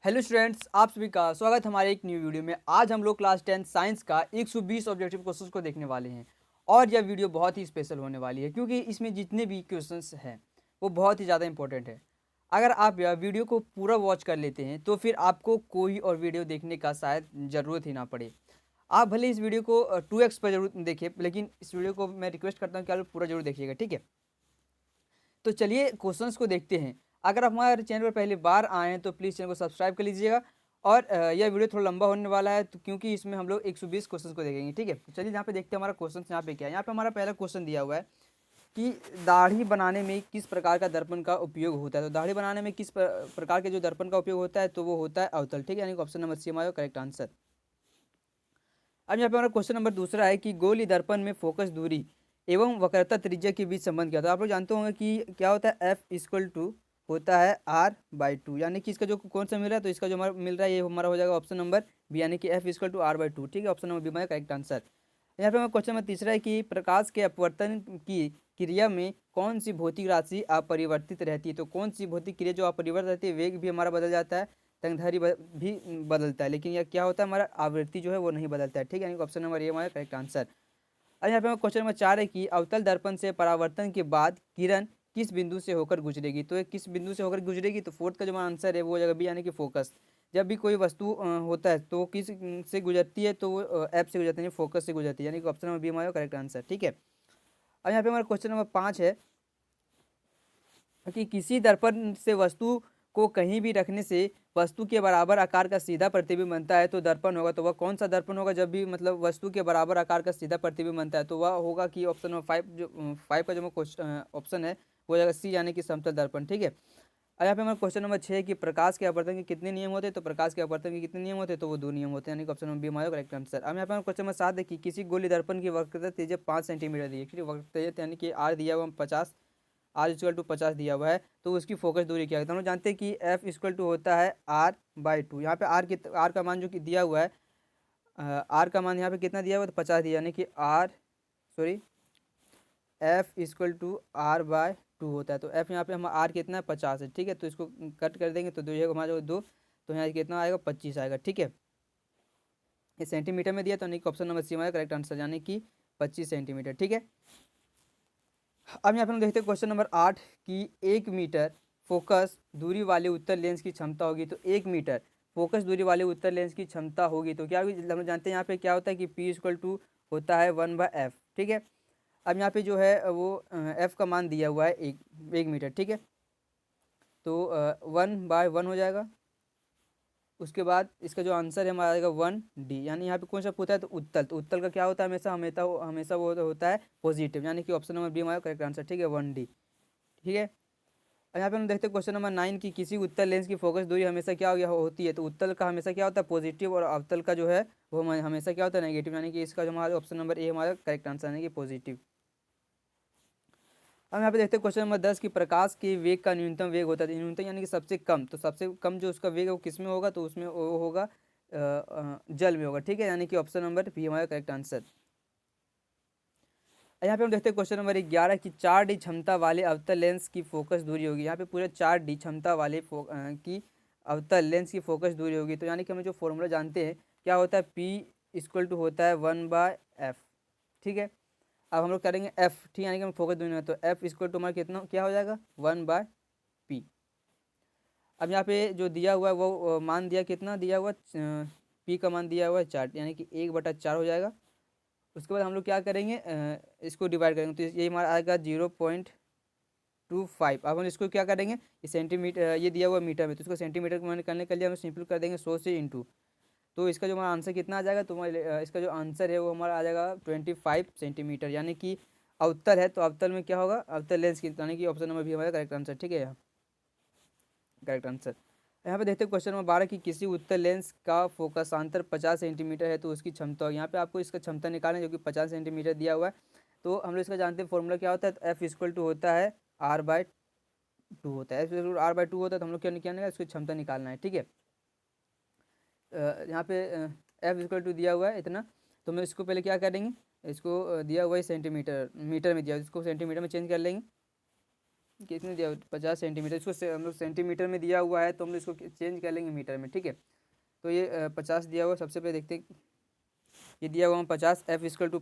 Hello students, आप सभी का स्वागत है हमारे एक न्यू वीडियो में। आज हम लोग क्लास 10 साइंस का 120 ऑब्जेक्टिव क्वेश्चंस को देखने वाले हैं। और यह वीडियो बहुत ही स्पेशल होने वाली है क्योंकि इसमें जितने भी क्वेश्चंस हैं वो बहुत ही ज़्यादा इंपॉर्टेंट है। अगर आप यह वीडियो को पूरा वॉच कर लेते हैं तो फिर आपको कोई और वीडियो देखने का शायद ज़रूरत ही ना पड़े। आप भले इस वीडियो को 2x पर जरूर देखें, लेकिन इस वीडियो को मैं रिक्वेस्ट करता हूँ कि आप पूरा जरूर देखिएगा, ठीक है। तो चलिए क्वेश्चंस को देखते हैं। अगर आप हमारे चैनल पर पहली बार आए हैं तो प्लीज़ चैनल को सब्सक्राइब कर लीजिएगा। और यह वीडियो थोड़ा लंबा होने वाला है तो क्योंकि इसमें हम लोग 120 क्वेश्चंस को देखेंगे, ठीक है। तो चलिए यहाँ पे देखते हैं हमारा क्वेश्चन यहाँ पे क्या है। यहाँ पे हमारा पहला क्वेश्चन दिया हुआ है कि दाढ़ी बनाने में किस प्रकार का दर्पण का उपयोग होता है। तो दाढ़ी बनाने में किस प्रकार के जो दर्पण का उपयोग होता है तो वो होता है अवतल, ठीक है। यानी कि ऑप्शन नंबर सी हमारा करेक्ट आंसर। अब यहाँ पे हमारा क्वेश्चन नंबर दूसरा है कि गोली दर्पण में फोकस दूरी एवं वक्रता त्रिज्या के बीच संबंध क्या था। तो आप लोग जानते होंगे कि क्या होता है, एफ इक्वल टू होता है r/2। यानी कि इसका जो कौन सा मिल रहा है, तो इसका जो हमारा मिल रहा है ये हमारा हो जाएगा ऑप्शन नंबर बी, यानी कि एफ इक्वल टू r/2, ठीक है। ऑप्शन नंबर बी हमारा करेक्ट आंसर। यहाँ पे हमारा क्वेश्चन नंबर तीसरा है कि प्रकाश के अपवर्तन की क्रिया में कौन सी भौतिक राशि अपरिवर्तित रहती है। तो कौन सी भौतिक क्रिया जो अपरिवर्तित रहती है, वेग भी हमारा बदल जाता है, तंगधारी भी बदलता है, लेकिन यह क्या होता है, हमारा आवृत्ति जो है वो नहीं बदलता है, ठीक है। यानी कि ऑप्शन नंबर ये हमारा करेक्ट आंसर। और यहाँ पे हमारा क्वेश्चन नंबर 4 है कि अवतल दर्पण से परावर्तन के बाद किरण किस बिंदु से होकर गुजरेगी। तो ये किस बिंदु से होकर गुजरेगी, तो फोर्थ का जो हमारा आंसर है वो हो जाएगा बी, यानी कि फोकस। जब भी कोई वस्तु होता है तो किस से गुजरती है, तो वो एप से गुजरती है, फोकस से गुजरती है, यानी कि ऑप्शन नंबर बी हमारा करेक्ट आंसर, ठीक है। और यहाँ पे हमारा क्वेश्चन नंबर 5 है कि किसी दर्पण से वस्तु को कहीं भी रखने से वस्तु के बराबर आकार का सीधा प्रतिबिंब बनता है तो दर्पण होगा। तो वह कौन सा दर्पण होगा, जब भी मतलब वस्तु के बराबर आकार का सीधा प्रतिबिंब बनता है, तो वह होगा कि ऑप्शन नंबर 5, जो 5 का जो क्वेश्चन ऑप्शन है वो हो जाएगा सी, यानी कि समतल दर्पण, ठीक है। और यहाँ पे हमारा क्वेश्चन नंबर 6 कि प्रकाश के अपवर्तन के कितने नियम होते हैं। तो प्रकाश के अपवर्तन के कितने नियम होते हैं, तो वो 2 नियम होते हैं, यानी कि ऑप्शन नंबर बी हमारा करेक्ट आंसर। अब यहाँ पे हमारा क्वेश्चन नंबर 7 है कि किसी गोली दर्पण की वक्रता त्रिज्या 5 सेंटीमीटर दी है, ठीक है। वक्रता त्रिज्या यानी कि आर दिया हुआ 50, आर इक्वल टू 50 दिया हुआ है, तो उसकी फोकस दूरी क्या है। तो हम लोग जानते हैं कि एफ इक्वल टू होता है r/2। यहाँ पे आर का मान जो कि दिया हुआ है, आर का मान यहाँ पे कितना दिया हुआ है, तो 50 दिया, यानी कि एफ इक्वल टू r/2 होता है। तो एफ यहाँ पे हम आर कितना है, 50 है, ठीक है। तो इसको कट कर देंगे तो दो हमारा दो, तो यहाँ कितना आएगा, 25 आएगा, ठीक है। ये सेंटीमीटर में दिया, तो यानी कि ऑप्शन नंबर सी हमारा करेक्ट आंसर, यानी कि 25 सेंटीमीटर, ठीक है। अब यहाँ पे हम देखते हैं क्वेश्चन नंबर 8 कि 1 मीटर फोकस दूरी वाले उत्तर लेंस की क्षमता होगी। तो 1 मीटर फोकस दूरी वाले उत्तर लेंस की क्षमता होगी तो क्या होगी, हम लोग जानते हैं यहाँ पे क्या होता है कि P इक्वल टू होता है 1/f, ठीक है। अब यहाँ पे जो है वो f का मान दिया हुआ है 1 मीटर, ठीक है। तो 1/1 हो जाएगा। उसके बाद इसका जो आंसर है हमारा आएगा 1D। यानी यहाँ पे कौन सा पूछा है, तो उत्तल। तो उत्तल का क्या होता है, हमेशा हमेशा हमेशा वो होता है पॉजिटिव, यानी कि ऑप्शन नंबर बी हमारा करेक्ट आंसर, ठीक है, 1D, ठीक है। और यहाँ पे हम देखते हैं क्वेश्चन नंबर 9 की किसी उत्तल लेंस की फोकस दूरी हमेशा क्या होती है। तो उत्तल का हमेशा क्या होता है, पॉजिटिव, और अवतल का जो है वो हमेशा क्या होता है, नेगेटिव, यानी कि इसका जो हमारा ऑप्शन नंबर ए हमारा करेक्ट आंसर, यानी कि पॉजिटिव। अब यहाँ पे देखते हैं क्वेश्चन नंबर 10 की प्रकाश के वेग का न्यूनतम वेग होता है। न्यूनतम यानी कि सबसे कम, तो सबसे कम जो उसका वेग है वो किस में होगा, तो उसमें वो होगा जल में होगा, ठीक है। यानी कि ऑप्शन नंबर बी हमारा करेक्ट आंसर। यहाँ पे हम देखते हैं क्वेश्चन नंबर 11 की 4D क्षमता वाले अवतल लेंस की फोकस दूरी होगी। यहाँ पे पूरे 4D क्षमता वाले की अवतल लेंस की फोकस दूरी होगी। तो यानी कि हमें जो फॉर्मूला जानते हैं क्या होता है, P इक्वल टू होता है 1/f, ठीक है। अब हम लोग करेंगे एफ, ठीक है, यानी कि हम फोकस दूरी में, तो एफ इक्वल टू हमारा कितना क्या हो जाएगा, 1/p। अब यहाँ पे जो दिया हुआ है वो मान दिया, कितना दिया हुआ, पी का मान दिया हुआ है 4, यानी कि 1/4 हो जाएगा। उसके बाद हम लोग क्या करेंगे, इसको डिवाइड करेंगे, तो ये हमारा आएगा 0.25। अब हम इसको क्या करेंगे, ये सेंटीमीटर, ये दिया हुआ मीटर में, तो इसको सेंटीमीटर में निकालने के लिए हम सिंपल कर देंगे 100 से इंटू। तो इसका जो हमारा आंसर कितना आ जाएगा, तो इसका जो आंसर है वो हमारा आ जाएगा 25 सेंटीमीटर, यानी कि अवतल है, तो अवतल में क्या होगा, अवतल लेंस की, यानी कि ऑप्शन नंबर भी हमारा करेक्ट आंसर, ठीक है, यहाँ करेक्ट आंसर। यहाँ पे देखते हैं क्वेश्चन नंबर 12 की किसी उत्तल लेंस का फोकसांतर 50 सेंटीमीटर है तो उसकी क्षमता होगी। यहाँ पे आपको इसका क्षमता निकालना है जो कि 50 सेंटीमीटर दिया हुआ है। तो हम लोग इसका जानते हैं फॉर्मूला क्या होता है, तो एफ इक्वल टू होता है r/2 होता है, एफ इक्वल टू r/2 होता है। तो हम लोग क्या निकालना है, इसकी क्षमता निकालना है, ठीक है। यहाँ पे एफ इक्वल टू दिया हुआ है इतना, तो मैं इसको पहले क्या करेंगे, इसको दिया हुआ है सेंटीमीटर, मीटर में दिया, इसको सेंटीमीटर में चेंज कर लेंगे। कितने दिया 50 सेंटीमीटर, इसको हम लोग सेंटीमीटर में दिया हुआ है तो हम लोग इसको चेंज कर लेंगे मीटर में, ठीक है। तो ये 50 दिया हुआ, सबसे पहले देखते हैं। ये दिया हुआ 50, एफ इक्वल टू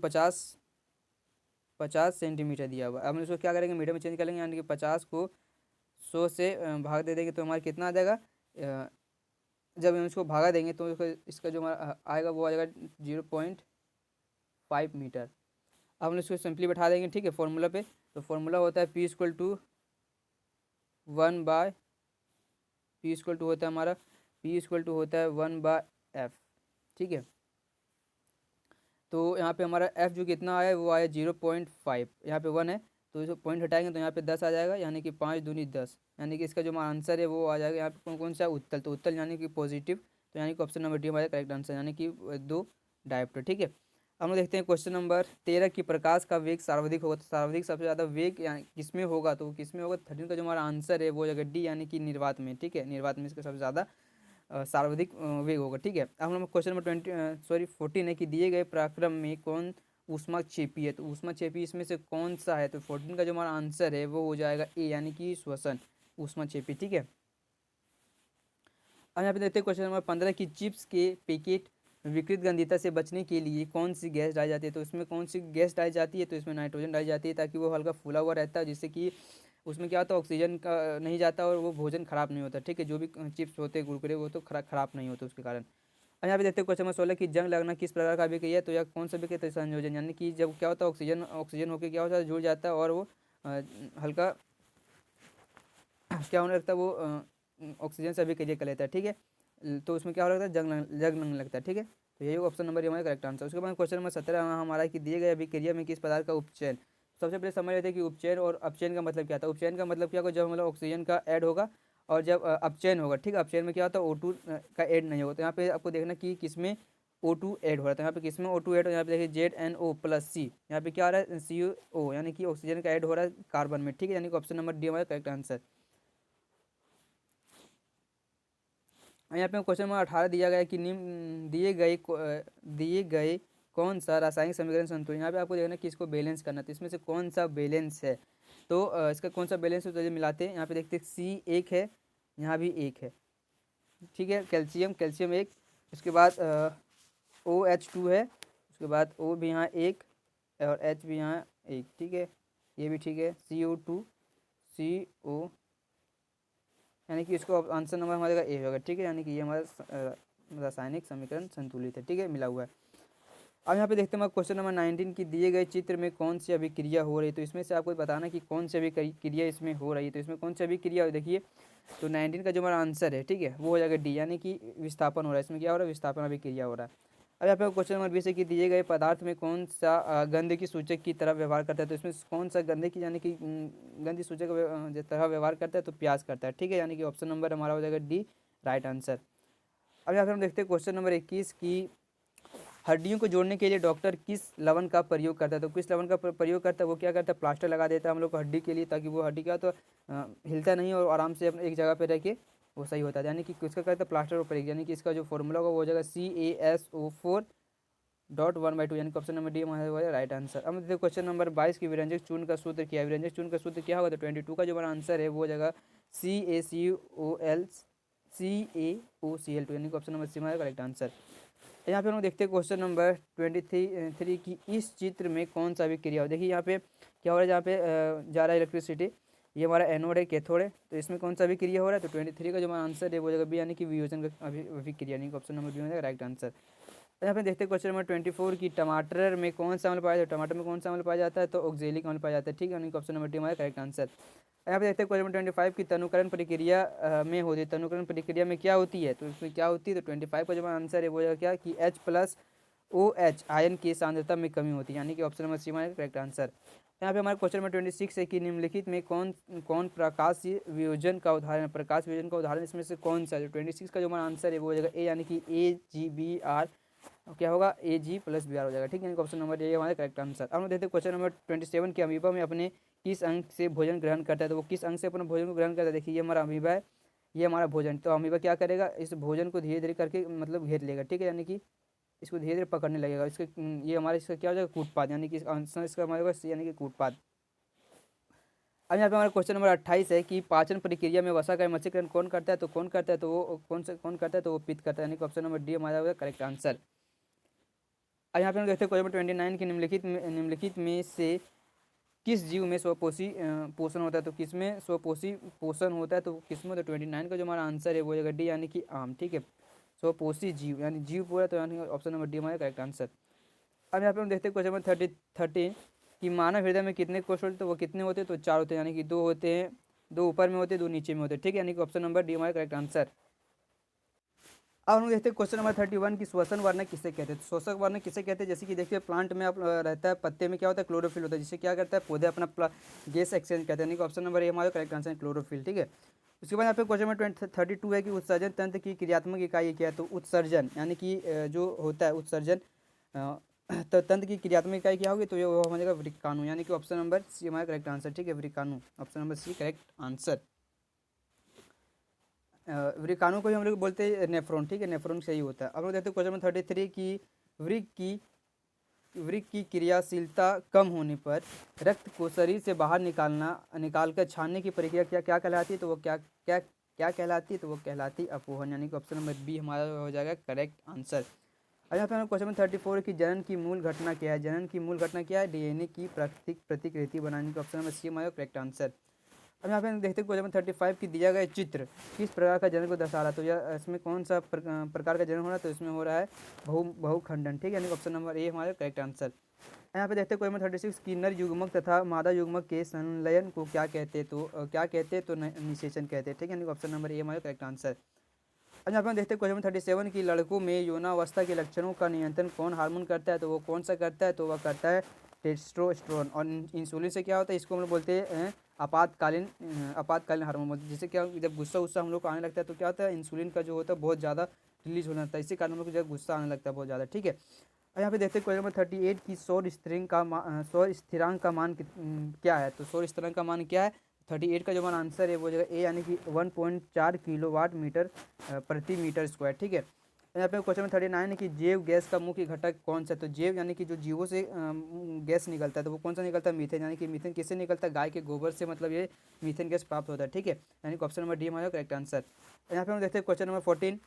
50 सेंटीमीटर दिया हुआ। अब हम इसको क्या करेंगे, मीटर में चेंज कर लेंगे, यानी कि 50 को 100 से भाग दे देंगे तो हमारा कितना आ जाएगा। जब हम इसको भागा देंगे तो इसका जो हमारा आएगा वो आ जाएगा 0.5 मीटर। अब हम इसको सिंपली बैठा देंगे, ठीक है, फॉर्मूला पे। तो फॉर्मूला होता है P equal to 1/, P equal to होता है हमारा, पी इक्वल टू होता है 1/f, ठीक है। तो यहाँ पे हमारा f जो कितना आया वो आया 0.5, यहाँ पे 1 है तो इसको पॉइंट हटाएंगे तो यहाँ पे 10 आ जाएगा, यानी कि 5 दूनी 10, यानी कि इसका जो हमारा आंसर है वो आ जाएगा। यहाँ पे कौन कौन सा है, उत्तल, तो उत्तल यानी कि पॉजिटिव, तो यानी कि ऑप्शन नंबर डी हमारा करेक्ट आंसर, यानी कि 2 डायोप्टर, ठीक है। हम लोग देखते हैं क्वेश्चन नंबर 13 की प्रकाश का वेग सर्वाधिक होगा, तो सर्वाधिक सबसे ज़्यादा वेग यानी किसमें होगा, तो किसमें होगा, 13 का जो हमारा आंसर है वो जगह डी, यानी कि निर्वात में, ठीक है, निर्वात में इसका सबसे ज़्यादा सर्वाधिक वेग होगा, ठीक है। अब हम क्वेश्चन नंबर 14 है कि दिए गए पराक्रम में कौन ऊष्माक्षेपी है, तो ऊष्माक्षेपी इसमें से कौन सा है, तो 14 का जो हमारा आंसर है वो हो जाएगा ए, यानी कि श्वसन ऊष्माक्षेपी, ठीक है। अब यहाँ पे देखते हैं क्वेश्चन नंबर 15 की चिप्स के पैकेट विकृत गंधिता से बचने के लिए कौन सी गैस डाली जाती है, तो इसमें कौन सी गैस डाली जाती है, तो इसमें नाइट्रोजन डाली जाती है, ताकि वो हल्का फूला हुआ रहता है, जिससे कि उसमें क्या होता है, ऑक्सीजन का नहीं जाता और वो भोजन खराब नहीं होता, ठीक है। जो भी चिप्स होते हैं कुरकुरे वो तो खराब नहीं होते उसके कारण। अब यहाँ पे देखते हैं क्वेश्चन नंबर 16 की जंग लगना किस प्रकार का अभिक्रिया है, तो यह कौन सा अभिक्रिया संयोजन, यानी कि जब क्या होता है ऑक्सीजन ऑक्सीजन होकर क्या होता है, जुड़ जाता है और वो हल्का क्या होने लगता है, वो ऑक्सीजन से अभिक्रिया कर लेता है, ठीक है। तो उसमें क्या हो लगता है, जंग लगने लगता है, ठीक है। तो यही ऑप्शन नंबर हमारा करेक्ट आंसर। उसके बाद क्वेश्चन नंबर 17 हमारा कि दिए गए अभिक्रिया में किस पदार्थ का उपचयन, सबसे पहले समझ लेते हैं कि उपचयन और अपचयन का मतलब क्या था। उपचयन का मतलब क्या होगा, जब मतलब ऑक्सीजन का ऐड होगा, और जब अपचयन होगा, ठीक है, अपचयन में क्या होता है O2 का ऐड नहीं होगा। तो यहाँ पे आपको देखना कि किसमें O2 ऐड हो रहा है, तो यहाँ पे किसमें O2 ऐड हो, यहाँ पे देखिए ZNO+C, यहाँ पे क्या आ रहा है CO, यानी कि ऑक्सीजन का ऐड हो रहा है कार्बन में, ठीक है, यानी कि ऑप्शन नंबर डी हमारा करेक्ट आंसर। यहाँ पे क्वेश्चन नंबर 18 दिया गया है कि निम्न दिए गए कौन सा रासायनिक समीकरण संतुलन, यहाँ पे आपको देखना कि इसको बैलेंस करना, तो इसमें से कौन सा बैलेंस है, तो इसका कौन सा बैलेंस है, तो चलिए मिलाते हैं। यहाँ पे देखते हैं C एक है, यहाँ भी एक है, ठीक है, कैल्शियम एक, उसके बाद OH2 है, उसके बाद O भी यहाँ एक और H भी यहाँ एक, ठीक है, ये भी ठीक है, CO2 CO, यानी कि इसको आंसर नंबर हमारा ए होगा, ठीक है, यानी कि ये हमारा रासायनिक समीकरण संतुलित है, ठीक है, मिला हुआ है। अब यहाँ पे देखते हैं क्वेश्चन नंबर 19 की दिए गए चित्र में कौन सी अभिक्रिया हो रही है, तो इसमें से आपको बताना कि कौन सी अभिक्रिया इसमें हो रही है, तो इसमें कौन सी अभिक्रिया देखिए, तो 19 का जो हमारा आंसर है, ठीक है, वो हो जाएगा डी, यानी कि विस्थापन हो रहा है, इसमें क्या हो रहा है, विस्थापन अभिक्रिया हो रहा है। अब यहाँ पे क्वेश्चन नंबर 20 है कि दिए गए पदार्थ में कौन सा गंध की सूचक की तरह व्यवहार करता है, तो इसमें कौन सा गंध की यानी कि गंध सूचक तरह व्यवहार करता है, तो प्यास करता है, ठीक है, यानी कि ऑप्शन नंबर हमारा हो जाएगा डी राइट आंसर। अब यहाँ पे हम देखते हैं क्वेश्चन नंबर 21 की हड्डियों को जोड़ने के लिए डॉक्टर किस लवण का प्रयोग करता है, तो किस लवण का प्रयोग करता है, वो क्या करता है, प्लास्टर लगा देता है हम लोग को हड्डी के लिए, ताकि वो हड्डी क्या तो हिलता नहीं और आराम से अपने एक जगह पे रह के वो सही होता है, यानी कि किसका करता है, प्लास्टर ऊपर, यानी कि इसका जो फॉर्मूला होगा वो हो जाएगा CaSO4.1/2, यानी कि ऑप्शन नंबर डी हमारा राइट आंसर। अब देखिए क्वेश्चन नंबर 22 की विरंजक चूर्ण का सूत्र क्या है, विरंजक चूर्ण का सूत्र क्या होगा, तो 22 का जो हमारा आंसर है वो हो जाएगा CaCO2, यानी कि ऑप्शन नंबर सी हमारा करेक्ट आंसर। यहाँ पे हम लोग देखते हैं क्वेश्चन नंबर 23 की इस चित्र में कौन सा अभिक्रिया हो, देखिए यहाँ पे क्या हो रहा है, जहाँ पे जा रहा है इलेक्ट्रिसिटी, ये हमारा एनोड है कैथोड है, तो इसमें कौन सा अभिक्रिया हो रहा है, तो 23 का जो हमारा आंसर है वो जगह बी, यानी कि वियोजन का अभिक्रिया, यानी कि ऑप्शन नंबर बी हो राइट आंसर। यहाँ पे देखते हैं क्वेश्चन नंबर 24 की टमाटर में कौन सा अम्ल पाया जाता है, टमाटर में कौन सा अम्ल पाया जाता है, तो ऑक्जेलिक अम्ल पाया जाता है, ठीक है, यानी कि ऑप्शन नंबर डी हमारा करेक्ट आंसर। यहाँ पे देखते हैं क्वेश्चन नंबर 25 की तनुकरण प्रक्रिया में होती है, तनुकरण प्रक्रिया में क्या होती है, तो इसमें क्या होती है, तो 25 का जो आंसर है वो क्या कि H+OH आयन की सांद्रता में कमी होती है, यानी कि ऑप्शन नंबर सी हमारा करेक्ट आंसर। यहाँ पे हमारे क्वेश्चन नंबर 26 है कि निम्नलिखित में कौन कौन प्रकाश वियोजन का उदाहरण है, प्रकाश वियोजन का उदाहरण इसमें से कौन सा है, 26 का जो हमारा आंसर है वो हो जाएगा ए, यानी कि AgBr, क्या होगा Ag+Br हो जाएगा, ठीक है, यानी कि ऑप्शन नंबर ए हमारा करेक्ट आंसर। अब हम देखते हैं क्वेश्चन नंबर 27 की अमीबा में अपने किस अंग से भोजन ग्रहण करता है, तो वो किस अंग से अपना भोजन को ग्रहण करता है, देखिए ये हमारा अमीबा है, ये हमारा भोजन, तो अमीबा क्या करेगा, इस भोजन को धीरे धीरे करके मतलब घेर लेगा, ठीक है, यानी कि इसको धीरे धीरे पकड़ने लगेगा, इसके ये हमारा इसका क्या हो जाएगा कूटपाद, यानी कि आंसर इसका हमारे पास यानी कि कूटपाद। अब यहाँ पे हमारा क्वेश्चन नंबर 28 है कि पाचन प्रक्रिया में वसा का एमल्सीकरण कौन करता है, तो कौन करता है, तो वो कौन करता है, तो वो पित्त करता है, यानी कि ऑप्शन नंबर डी हमारा होगा करेक्ट आंसर। अब यहाँ पे हम देखते हैं क्वेश्चन नंबर 29 की निम्नलिखित में से किस जीव में स्वपोषी पोषण होता है, तो किस में स्वपोषी पोषण होता है, तो किस में, तो 29 का जो हमारा आंसर है वो होगा डी यानी कि आम। ठीक है, स्वपोषी जीव यानी जीव पूरा, तो यानी ऑप्शन नंबर डी हमारा करेक्ट आंसर। अब यहाँ पे हम देखते हैं क्वेश्चन नंबर 13 कि मानव हृदय में कितने कोष होते हैं, तो वो कितने होते हैं, तो 4 होते हैं, यानी कि 2 होते हैं, 2 ऊपर में होते हैं, 2 नीचे में होते हैं। ठीक है, यानी कि ऑप्शन नंबर डी हमारा करेक्ट आंसर। अब हम देखते हैं क्वेश्चन नंबर 31 की श्वसन वर्णक किसे कहते हैं, तो श्वसन वर्णक किसे कहते हैं, जैसे कि देखिए प्लांट में आप रहता है, पत्ते में क्या होता है, क्लोरोफिल होता है, जिससे क्या करता है, पौधे अपना गैस एक्सचेंज करते हैं, यानी कि ऑप्शन नंबर ए हमारा करेक्ट आंसर है क्लोरोफिल। ठीक है, उसके बाद यहाँ पे क्वेश्चन नंबर 32 है कि उत्सर्जन तंत्र की क्रियात्मक इकाई क्या है, तो उत्सर्जन यानी कि जो होता है उत्सर्जन तो तंत्र की क्रियात्मक इकाई क्या होगी, तो ये हो जाएगा वृक्काणु, यानी कि ऑप्शन नंबर सी हमारा करेक्ट आंसर। ठीक है, वृक्काणु, option number C correct answer. वृक्काणु को ही हम लोग बोलते हैं नेफ्रॉन। ठीक है, नेफ्रॉन सही होता है। अब लोग देखते हैं क्वेश्चन नंबर 33 की वृक्क की क्रियाशीलता कम होने पर रक्त को शरीर से बाहर निकालकर छानने की प्रक्रिया क्या क्या कहलाती है, तो वो क्या क्या क्या कहलाती है, तो वो कहलाती अपोहन, यानी कि ऑप्शन नंबर बी हमारा हो जाएगा करेक्ट आंसर। अब यहाँ पे हम क्वेश्चन नंबर 34 की जनन की मूल घटना क्या है, जनन की मूल घटना क्या है, डीएनए की प्राकृतिक प्रतिकृति बनाने का, ऑप्शन नंबर सी हमारा करेक्ट आंसर। अब यहाँ पे हम देखते हैं क्वेश्चन नंबर 35 की दिया गया चित्र किस प्रकार का जनन को दर्शा रहा है, तो यह इसमें कौन सा प्रकार का जनन हो रहा है, तो इसमें हो रहा है बहुखंडन। ठीक है, यानी ऑप्शन नंबर ए हमारा करेक्ट आंसर। यहाँ पे देखते हैं क्वेश्चन नंबर 36 की नर युग्मक तथा मादा युग्मक के संलयन को क्या कहते हैं, तो क्या कहते हैं, तो निषेचन कहते हैं। ठीक है, यानी ऑप्शन नंबर ए हमारा करेक्ट आंसर। अब यहाँ पे हम देखते हैं क्वेश्चन नंबर 37 की लड़कों में यौनावस्था के लक्षणों का नियंत्रण कौन हार्मोन करता है, तो वो कौन सा करता है, तो वह करता है टेस्टोस्टेरोन, और इंसुलिन से क्या होता है, इसको हम लोग बोलते हैं आपातकालीन हार्मोन बोलते हैं। जिससे क्या जब गुस्सा हम लोग को आने लगता है, तो क्या होता है, इंसुलिन का जो होता है बहुत ज़्यादा रिलीज होने लगता है, इसी कारण हम लोग को जब गुस्सा आने लगता है बहुत ज़्यादा। ठीक है, और यहाँ पे देखते हैं क्वेश्चन नंबर 38 की सौर स्थिरांक का मान क्या है, तो सौर स्थिरांक का मान क्या है, 38 का जो हमारा आंसर है वो जगह ए, यानी कि 1.4 किलोवाट मीटर प्रति मीटर स्क्वायर। ठीक है, यहाँ पे क्वेश्चन नंबर 39 है कि जैव गैस का मुख्य घटक कौन सा है, तो जैव यानी कि जो जीवों से गैस निकलता है, तो वो कौन सा निकलता है, मीथेन, यानी कि मीथेन किससे निकलता है, गाय के गोबर से, मतलब ये मीथेन गैस प्राप्त होता है। ठीक है, यानी कि ऑप्शन नंबर डी हमारा करेक्ट आंसर। यहाँ पे हम देखते हैं क्वेश्चन नंबर 14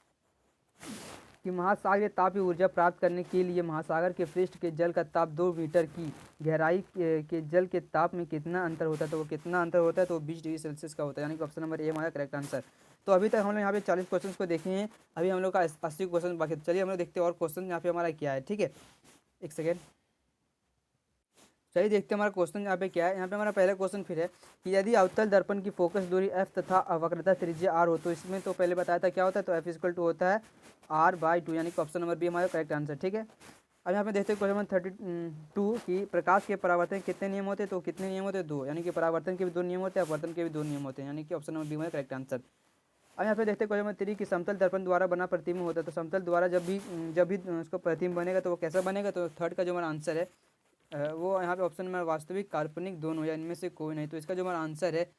कि महासागरीय तापीय ऊर्जा प्राप्त करने के लिए महासागर के पृष्ठ के जल का ताप 2 मीटर की गहराई के जल के ताप में कितना अंतर होता है, तो वो कितना अंतर होता है, तो 20 डिग्री सेल्सियस का होता है, यानी कि ऑप्शन नंबर ए हमारा करेक्ट आंसर। तो अभी तक हम लोग यहाँ पे 40 क्वेश्चन को देखे हैं, अभी हम लोग का 80 क्वेश्चन बाकी। चलिए हम लोग देखते हैं और क्वेश्चन यहाँ पे हमारा क्या है। ठीक है, एक सेकेंड, चलिए देखते हैं हमारा क्वेश्चन यहाँ पे क्या है। यहाँ पे हमारा पहला क्वेश्चन फिर है कि यदि अवतल दर्पण की फोकस दूरी f तथा वक्रता त्रिज्या r हो, तो इसमें तो पहले बताया था क्या होता है, तो f इक्वल टू होता है r/2, यानी कि ऑप्शन नंबर बी हमारा करेक्ट आंसर। ठीक है, अब यहाँ पे देखते हैं क्वेश्चन नंबर 32 की प्रकाश के परावर्तन के कितने नियम होते हैं, तो कितने नियम होते हैं, 2, यानी कि परावर्तन के भी 2 नियम होते हैं, अपवर्तन के भी 2 नियम होते हैं, यानी कि ऑप्शन नंबर बी हमारा करेक्ट आंसर। अब यहाँ पे देखते हैं क्वेश्चन नंबर 3 की समतल दर्पण द्वारा बना प्रतिबिंब होता है, तो समतल द्वारा जब भी उसको प्रतिबिंब बनेगा तो वो कैसा बनेगा, तो थर्ड का जो हमारा आंसर है वो यहाँ पे ऑप्शन नंबर वास्तविक काल्पनिक दोनों या इनमें से कोई नहीं, तो इसका जो हमारा आंसर है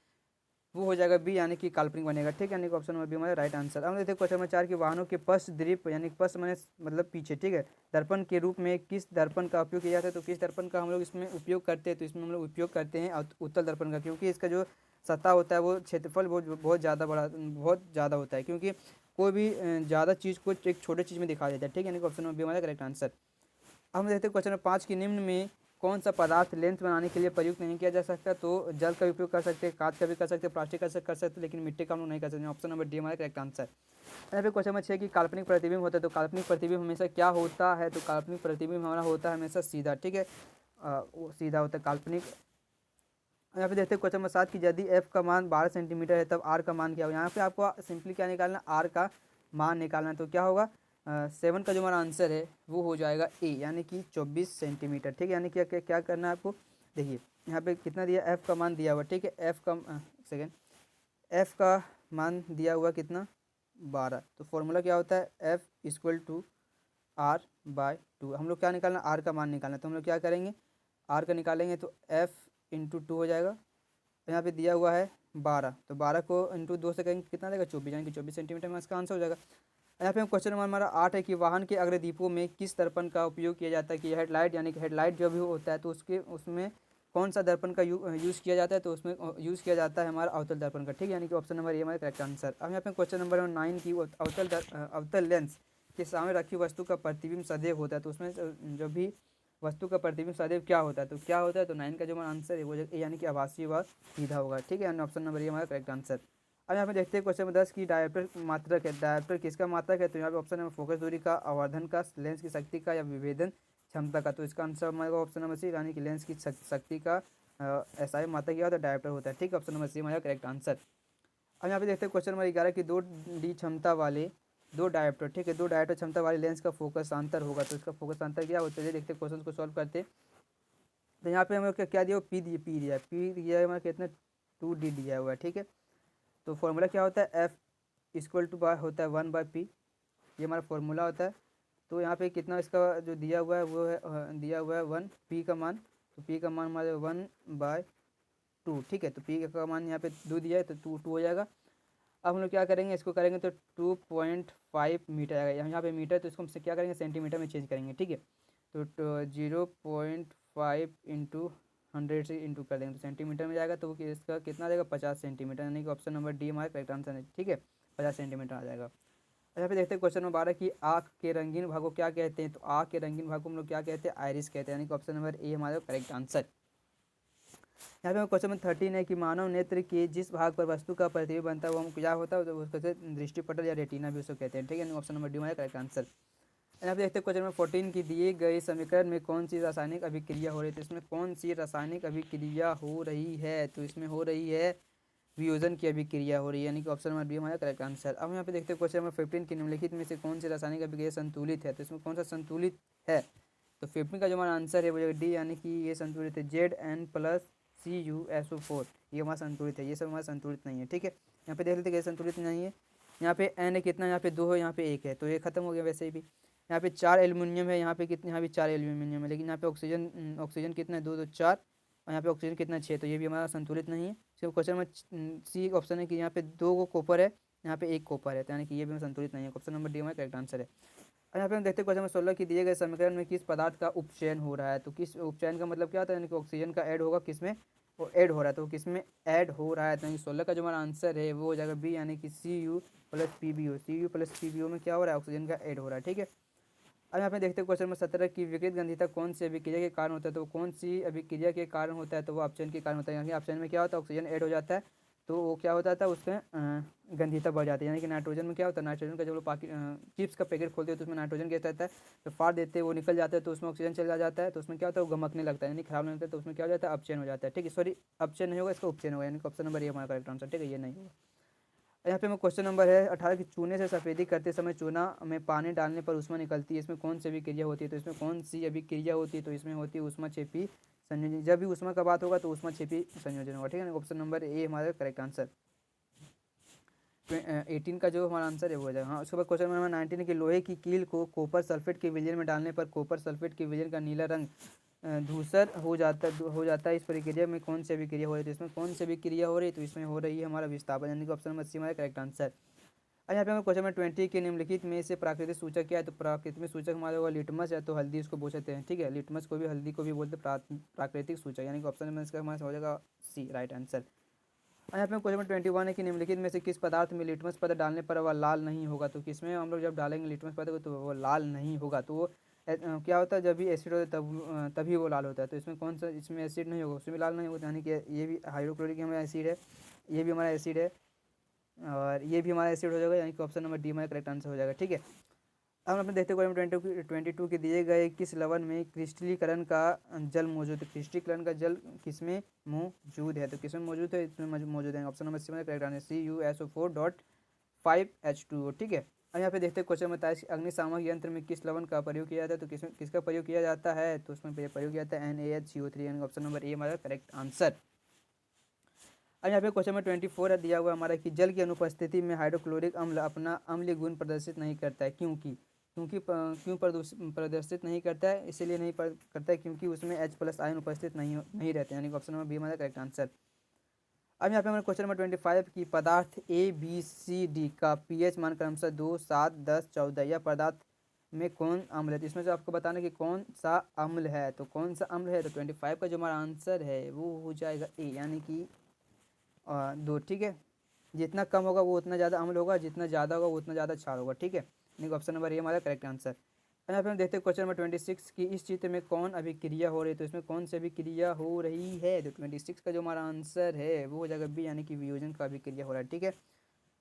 वो हो जाएगा बी, यानी कि काल्पनिक बनेगा। ठीक है, यानी कि ऑप्शन नंबर बी हमारा राइट आंसर। अब देखते हैं क्वेश्चन नंबर 4 की वाहनों के पश्च दीप, यानी कि पश्च मैंने मतलब पीछे, ठीक है, दर्पण के रूप में किस दर्पण का उपयोग किया जाता है, तो किस दर्पण का हम लोग इसमें उपयोग करते हैं, तो इसमें हम लोग उपयोग करते हैं उत्तल दर्पण का, क्योंकि इसका जो सतह होता है वो क्षेत्रफल बहुत ज़्यादा होता है, क्योंकि कोई भी ज़्यादा चीज़ को एक छोटे चीज़ में दिखा देता है। ठीक है, यानी कि ऑप्शन नंबर बी हमारा करेक्ट आंसर। अब हम देखते हैं क्वेश्चन नंबर 5 की निम्न में कौन सा पदार्थ लेंस बनाने के लिए प्रयुक्त नहीं किया जा सकता, तो जल का उपयोग कर सकते हैं, कांच का भी कर सकते हैं, प्लास्टिक का कर सकते हैं, लेकिन मिट्टी का हम लोग नहीं कर सकते। ऑप्शन नंबर डी हमारा करेक्ट आंसर। यहाँ पे क्वेश्चन नंबर 6 की काल्पनिक प्रतिबिंब होता है, तो काल्पनिक प्रतिबिंब हमेशा क्या होता है, तो काल्पनिक प्रतिबिंब हमारा होता है हमेशा सीधा। ठीक है, वो सीधा होता है काल्पनिक। यहाँ पे देखते हैं क्वेश्चन नंबर 7 की यदि एफ का मान 12 सेंटीमीटर है तब आर का मान क्या होगा। यहाँ पे आपको सिंपली क्या निकालना, आर का मान निकालना है, तो क्या होगा 7 का जो हमारा आंसर है वो हो जाएगा ए, यानी कि 24 सेंटीमीटर। ठीक है, यानी कि क्या करना है आपको, देखिए यहाँ पे कितना दिया, एफ का मान दिया हुआ। ठीक है, एफ का सेकेंड एफ का मान दिया हुआ कितना 12, तो फॉर्मूला क्या होता है एफ इक्वल टू r/2। हम लोग क्या निकालना, आर का मान निकालना, तो हम लोग क्या करेंगे आर का निकालेंगे तो एफ इंटू 2 हो जाएगा। यहाँ पे दिया हुआ है 12, तो 12 को इंटू 2 से करेंगे कितना देगा 24, यानी कि 24 सेंटीमीटर में इसका आंसर हो जाएगा। यहाँ पे हम क्वेश्चन नंबर हमारा 8 है कि वाहन के अग्रदीपों में किस दर्पण का उपयोग किया जाता है, कि हेडलाइट, यानी कि हेडलाइट जो भी होता है तो उसमें कौन सा दर्पण का यूज़ किया जाता है, तो उसमें यूज़ किया जाता है हमारा अवतल दर्पण का, ठीक है, यानी कि ऑप्शन नंबर ए हमारा करेक्ट आंसर। अब यहाँ पे क्वेश्चन नंबर 9 की अवतल लेंस के सामने रखी वस्तु का प्रतिबिंब सदैव होता है, तो उसमें जो भी वस्तु का प्रतिबिंब सदैव क्या होता है, तो क्या होता है, तो 9 का जो हमारा आंसर है वो यानी कि आभासी व सीधा होगा, ठीक है, यानी ऑप्शन नंबर ए हमारा करेक्ट आंसर। अब यहाँ पे देखते हैं क्वेश्चन नंबर 10 की डायोप्टर मात्रक है, डायोप्टर किसका मात्रक है, तो यहाँ पे ऑप्शन नंबर फोकस दूरी का, आवर्धन का, लेंस की शक्ति का या विभेदन क्षमता का, तो इसका आंसर हमारा ऑप्शन नंबर सी यानी कि लेंस की शक्ति का एसआई मात्रक क्या होता है, डायोप्टर होता है, ठीक है, ऑप्शन नंबर सी हमारा करेक्ट आंसर। अब यहाँ पे देखते हैं क्वेश्चन नंबर 11 की 2D क्षमता वाले दो डायोप्टर, ठीक है, दो डायोप्टर क्षमता वाले लेंस का फोकस अंतर होगा, तो इसका फोकस अंतर क्या होता है, देखते हैं क्वेश्चन को सॉल्व करते। तो यहाँ पे हमें क्या दिया, पी दिया है हमारा कितना 2D दिया हुआ है, ठीक है। तो फॉर्मूला क्या होता है, एफ इक्वल टू बाय होता है 1/p, ये हमारा फॉर्मूला होता है। तो यहाँ पे कितना इसका जो दिया हुआ है वो है दिया हुआ है 1 पी का मान, तो पी का मान हमारे 1/2, ठीक है, तो पी का मान यहाँ पे 2 दिया है तो 2 हो जाएगा। अब हम लोग क्या करेंगे, इसको करेंगे तो 2.5 मीटर आएगा, यहाँ पे मीटर, तो इसको हम क्या करेंगे सेंटीमीटर में चेंज करेंगे, ठीक है। तो 0.5 इंटू 100 से इंटू कर देंगे तो सेंटीमीटर में जाएगा, तो इसका कितना आ जाएगा 50 सेंटीमीटर, यानी कि ऑप्शन नंबर डी हमारा करेक्ट आंसर है, ठीक है, 50 सेंटीमीटर आ जाएगा। यहाँ पे देखते हैं क्वेश्चन नंबर 12 की आँख के रंगीन भाग को क्या कहते हैं, तो आँख के रंगीन भाग को हम लोग क्या कहते हैं, आइरिस कहते हैं, यानी कि ऑप्शन नंबर ए हमारा करेक्ट आंसर। यहाँ पे क्वेश्चन नंबर 13 है कि मानव नेत्र के जिस भाग पर वस्तु का प्रतिबिंब बनता है वो हम क्या होता है, तो उसको दृष्टिपटल या रेटिना भी उसको कहते हैं, ठीक है, ऑप्शन नंबर डी हमारा करेक्ट आंसर। यहाँ पे देखते हैं क्वेश्चन नंबर 14 की दिए गए समीकरण में कौन सी रासायनिक अभिक्रिया हो रही है, तो इसमें कौन सी रासायनिक अभिक्रिया हो रही है, तो इसमें हो रही है वियोजन की अभिक्रिया हो रही है, यानी कि ऑप्शन नंबर बी हमारा करेक्ट आंसर। अब यहाँ पे देखते हैं क्वेश्चन नंबर 15 की निम्नलिखित में से कौन सी रासायनिक अभिक्रिया संतुलित है, तो इसमें कौन सा संतुलित है, तो 15 का जो हमारा आंसर है वो डी, यानी कि ये संतुलित है, ZN+CuSO4, ये हमारा संतुलित है, ये सब हमारा संतुलित नहीं है, ठीक है। यहाँ पे देख लेते हैं संतुलित नहीं है, यहाँ पे एन है कितना, यहाँ पे 2 है, यहाँ पे 1 है, तो ये खत्म हो गया वैसे भी। यहाँ पे 4 एल्यूमिनियम है, यहाँ पे कितने, यहाँ भी 4 एल्यूमिनियम है, लेकिन यहाँ पे ऑक्सीजन कितना है 2 2 4, और यहाँ पे ऑक्सीजन कितना 6, तो ये भी हमारा संतुलित नहीं है। सिर्फ क्वेश्चन में सी ऑप्शन है कि यहाँ पे 2 कॉपर है, यहाँ पे 1 कॉपर है, तो यानी कि ये भी संतुलित नहीं है, ऑप्शन नंबर डी हमारा करेक्ट आंसर है। और यहाँ पे हम देखते हैं क्वेश्चन नंबर 16 की दिए गए समीकरण में किस पदार्थ का उपचयन हो रहा है, तो किस उपचयन का मतलब क्या होता है, यानी कि ऑक्सीजन का ऐड होगा किसमें, वो ऐड हो रहा है, तो किसमें ऐड हो रहा है, तो यानी 16 का जो हमारा आंसर है वो हो जाएगा बी, यानी कि Cu+PbO में क्या हो रहा है, ऑक्सीजन का ऐड हो रहा है, ठीक है। अब यहाँ पे देखते हैं क्वेश्चन नंबर 17 की विकृत गंधिता कौन सी अभिक्रिया के कारण होता है, तो कौन सी अभिक्रिया के कारण होता है, तो वो अपचयन के कारण होता है, यानी कि अपचयन में क्या होता है ऑक्सीजन ऐड हो जाता है, तो वो क्या होता था उसमें गंधिता बढ़ जाती है, यानी कि नाइट्रोजन में क्या होता है, नाइट्रोजन का जब लोग चिप्स का पैकेट खोलते हैं तो उसमें नाइट्रोजन गैस रहता है, तो फाड़ देते हैं वो निकल जाता है, तो उसमें ऑक्सीजन चला जाता है, तो उसमें क्या होता है वो गमकने लगता है, यानी खराब नहीं लगता है, तो उसमें क्या हो जाता है अपचयन हो जाता है, ठीक है, सॉरी अपचयन नहीं होगा, इसका उपचयन होगा, यानी कि ऑप्शन नंबर ये हमारा करेक्ट आंसर, ठीक है, ये नहीं होगा। यहाँ पे हमें क्वेश्चन नंबर है 18 की चूने से सफेदी करते समय चूना में पानी डालने पर ऊष्मा निकलती है, इसमें कौन सी अभिक्रिया होती है, तो इसमें कौन सी अभिक्रिया होती है, तो इसमें होती है ऊष्मा छेपी संयोजन, जब भी ऊष्मा का बात होगा तो ऊष्मा छेपी संयोजन होगा, ठीक है, ऑप्शन नंबर ए हमारा करेक्ट आंसर। 18 का जो हमारा आंसर है वो हो जाएगा। हाँ, उसके बाद क्वेश्चन नंबर 19 की लोहे की कील को कॉपर सल्फेट के विलयन में डालने पर कॉपर सल्फेट के विलयन का नीला रंग धूसर हो जाता है, इस प्रक्रिया में कौन सी अभिक्रिया हो रही है, तो इसमें कौन सी अभिक्रिया हो रही है, तो इसमें हो रही है हमारा विस्थापन, यानी कि ऑप्शन नंबर सी हमारा करेक्ट आंसर। अब यहाँ पे हमें क्वेश्चन नंबर 20 के निम्नलिखित में से प्राकृतिक सूचक क्या है, तो प्राकृतिक सूचक हमारे होगा लिटमस है, तो हल्दी उसको बोल सकते हैं, ठीक है, लिटमस को भी हल्दी को भी बोलते हैं प्राकृतिक सूचक, यानी कि ऑप्शन नंबर इसका हमारा हो जाएगा सी राइट आंसर। और यहाँ पे क्वेश्चन नंबर 21 है कि निम्नलिखित में से किस पदार्थ में लिटमस पदार्थ डालने पर वह लाल नहीं होगा, तो किसमें हम लोग जब डालेंगे लिटमस पदार्थ तो वो लाल नहीं होगा, तो वो क्या होता है जब भी एसिड होता है तभी वो लाल होता है, तो इसमें कौन सा, इसमें एसिड नहीं होगा उसमें लाल नहीं होता, यानी कि ये भी हाइड्रोक्लोरिक हमारा एसिड है, ये भी हमारा एसिड है, और ये भी हमारा एसिड हो जाएगा, यानी कि ऑप्शन नंबर डी हमारा करेक्ट आंसर हो जाएगा, ठीक है। अब अपने देखते हुए 22 के दिए गए किस लवण में क्रिस्टलीकरण का जल मौजूद है, क्रिस्टलीकरण का जल किसमें मौजूद है, तो किसमें मौजूद है, इसमें मौजूद है, ऑप्शन नंबर सी में करेक्ट आंसर CuSO4.5H2O, ठीक है। अब यहाँ पे देखते हैं क्वेश्चन 27 अग्निशामक यंत्र में किस लवण का प्रयोग किया जाता है, तो किसका प्रयोग किया जाता है, तो उसमें प्रयोग किया जाता है NaHCO3, यानी ऑप्शन नंबर ए हमारा करेक्ट आंसर। अब यहाँ पे क्वेश्चन नंबर 24 है दिया हुआ हमारा कि जल की अनुपस्थिति में हाइड्रोक्लोरिक अम्ल अपना अम्लीय गुण प्रदर्शित नहीं करता है, क्यों प्रदर्शित नहीं करता है, इसीलिए नहीं करता है क्योंकि उसमें H+ आयन उपस्थित नहीं रहते, यानी कि ऑप्शन नंबर बी हमारा करेक्ट आंसर। अब यहाँ पे हमारे क्वेश्चन नंबर 25 की पदार्थ ABCD का pH मान क्रमशः 2 7 10 14 या पदार्थ में कौन अम्ल है, तो इसमें से आपको बताना कि कौन सा अम्ल है। तो कौन सा अम्ल है, तो 25 का जो हमारा आंसर है वो हो जाएगा ए, यानी कि 2। ठीक है, जितना कम होगा वो उतना ज़्यादा अम्ल होगा, जितना ज़्यादा होगा वो उतना ज़्यादा क्षार होगा। ठीक है, यानी कि ऑप्शन नंबर ए हमारा करेक्ट आंसर। यहाँ पे हम देखते हैं क्वेश्चन नंबर 26 की इस चित्र में कौन अभिक्रिया हो रही है, तो इसमें कौन सी अभिक्रिया हो रही है, तो 26 का जो हमारा आंसर है वो हो जाएगा बी, यानी कि वियोजन का अभिक्रिया हो रहा है। ठीक है,